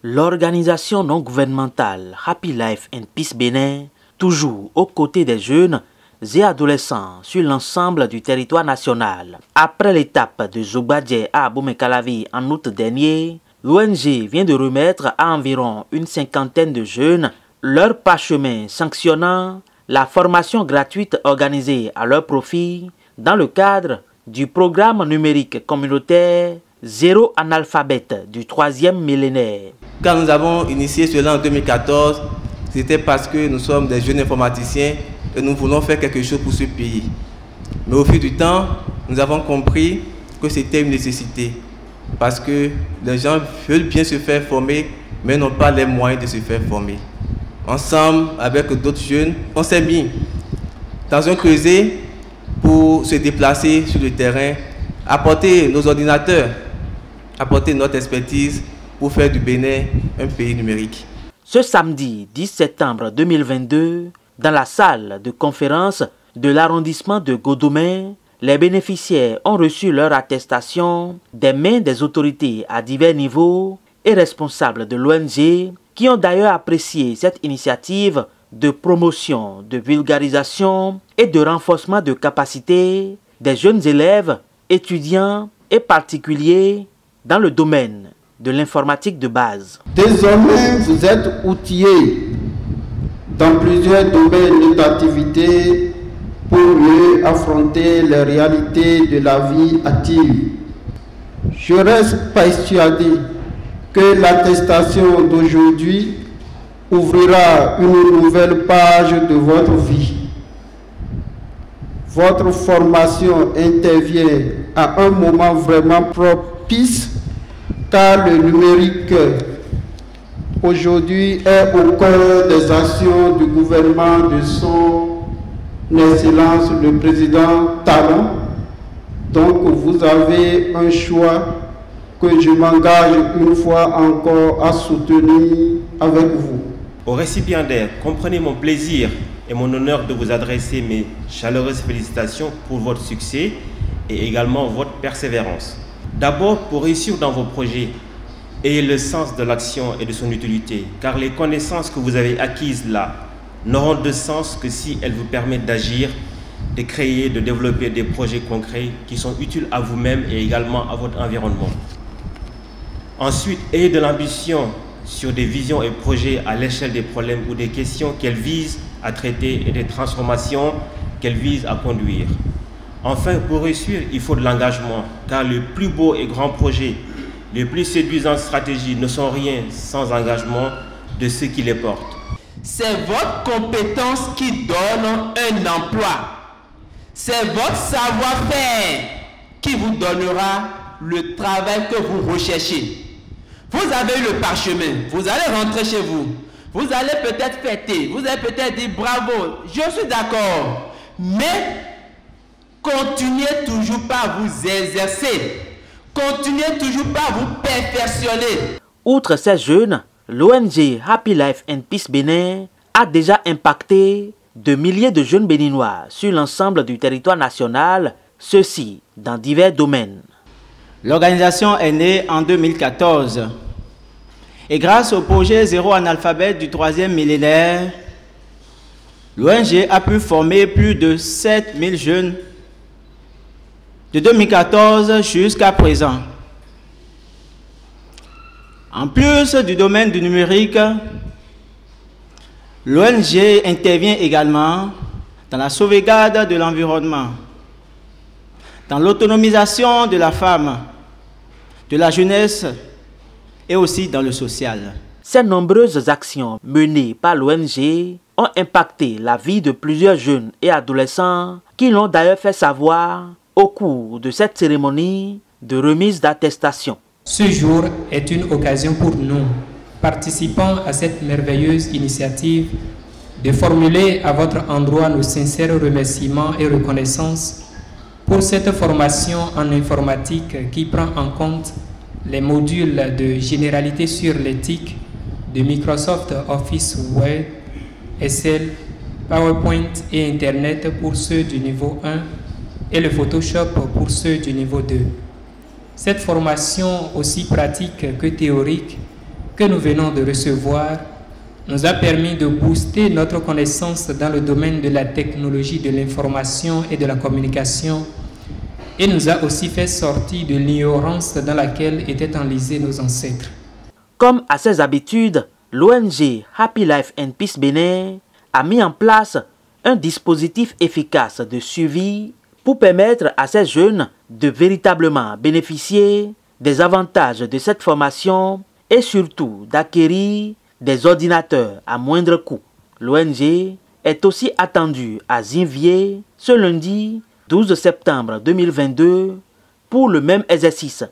L'organisation non gouvernementale Happy Life and Peace Bénin, toujours aux côtés des jeunes et adolescents sur l'ensemble du territoire national. Après l'étape de Zogbadje à Abomey-Calavi en août dernier, l'ONG vient de remettre à environ une cinquantaine de jeunes leur parchemin sanctionnant la formation gratuite organisée à leur profit dans le cadre du programme numérique communautaire Zéro analphabète du 3e millénaire. Quand nous avons initié cela en 2014, c'était parce que nous sommes des jeunes informaticiens et nous voulons faire quelque chose pour ce pays. Mais au fil du temps, nous avons compris que c'était une nécessité. Parce que les gens veulent bien se faire former, mais n'ont pas les moyens de se faire former. Ensemble, avec d'autres jeunes, on s'est mis dans un creuset pour se déplacer sur le terrain, apporter nos ordinateurs, apporter notre expertise pour faire du Bénin un pays numérique. Ce samedi 10 septembre 2022, dans la salle de conférence de l'arrondissement de Godomey, les bénéficiaires ont reçu leur attestation des mains des autorités à divers niveaux et responsables de l'ONG qui ont d'ailleurs apprécié cette initiative de promotion, de vulgarisation et de renforcement de capacités des jeunes élèves, étudiants et particuliers dans le domaine de l'informatique de base. Désormais, vous êtes outillés dans plusieurs domaines d'activité pour mieux affronter les réalités de la vie active. Je reste persuadé que l'attestation d'aujourd'hui ouvrira une nouvelle page de votre vie. Votre formation intervient à un moment vraiment propice car le numérique aujourd'hui est au cœur des actions du gouvernement de son Excellence le Président Talon. Donc vous avez un choix que je m'engage une fois encore à soutenir avec vous. Aux récipiendaires, comprenez mon plaisir et mon honneur de vous adresser mes chaleureuses félicitations pour votre succès et également votre persévérance. D'abord, pour réussir dans vos projets, ayez le sens de l'action et de son utilité, car les connaissances que vous avez acquises là n'auront de sens que si elles vous permettent d'agir, de créer, de développer des projets concrets qui sont utiles à vous-même et également à votre environnement. Ensuite, ayez de l'ambition sur des visions et projets à l'échelle des problèmes ou des questions qu'elles visent à traiter et des transformations qu'elles visent à conduire. Enfin, pour réussir, il faut de l'engagement, car les plus beaux et grands projets, les plus séduisantes stratégies ne sont rien sans engagement de ceux qui les portent. C'est votre compétence qui donne un emploi. C'est votre savoir-faire qui vous donnera le travail que vous recherchez. Vous avez eu le parchemin, vous allez rentrer chez vous. Vous allez peut-être fêter, vous allez peut-être dire bravo, je suis d'accord. Mais continuez toujours pas à vous exercer. Continuez toujours pas à vous perfectionner. Outre ces jeunes, l'ONG Happy Life and Peace Bénin a déjà impacté de milliers de jeunes béninois sur l'ensemble du territoire national, ceux-ci dans divers domaines. L'organisation est née en 2014 et grâce au projet Zéro analphabète du 3e millénaire, l'ONG a pu former plus de 7000 jeunes de 2014 jusqu'à présent. En plus du domaine du numérique, l'ONG intervient également dans la sauvegarde de l'environnement, dans l'autonomisation de la femme, de la jeunesse et aussi dans le social. Ces nombreuses actions menées par l'ONG ont impacté la vie de plusieurs jeunes et adolescents qui l'ont d'ailleurs fait savoir au cours de cette cérémonie de remise d'attestation. Ce jour est une occasion pour nous, participant à cette merveilleuse initiative, de formuler à votre endroit nos sincères remerciements et reconnaissance pour cette formation en informatique qui prend en compte les modules de généralité sur l'éthique de Microsoft Office Word, Excel, PowerPoint et Internet pour ceux du niveau 1 et le Photoshop pour ceux du niveau 2. Cette formation, aussi pratique que théorique, que nous venons de recevoir nous a permis de booster notre connaissance dans le domaine de la technologie de l'information et de la communication et nous a aussi fait sortir de l'ignorance dans laquelle étaient enlisés nos ancêtres. Comme à ses habitudes, l'ONG Happy Life and Peace Bénin a mis en place un dispositif efficace de suivi pour permettre à ces jeunes de véritablement bénéficier des avantages de cette formation et surtout d'acquérir des ordinateurs à moindre coût. L'ONG est aussi attendue à Zinvier ce lundi 12 septembre 2022 pour le même exercice.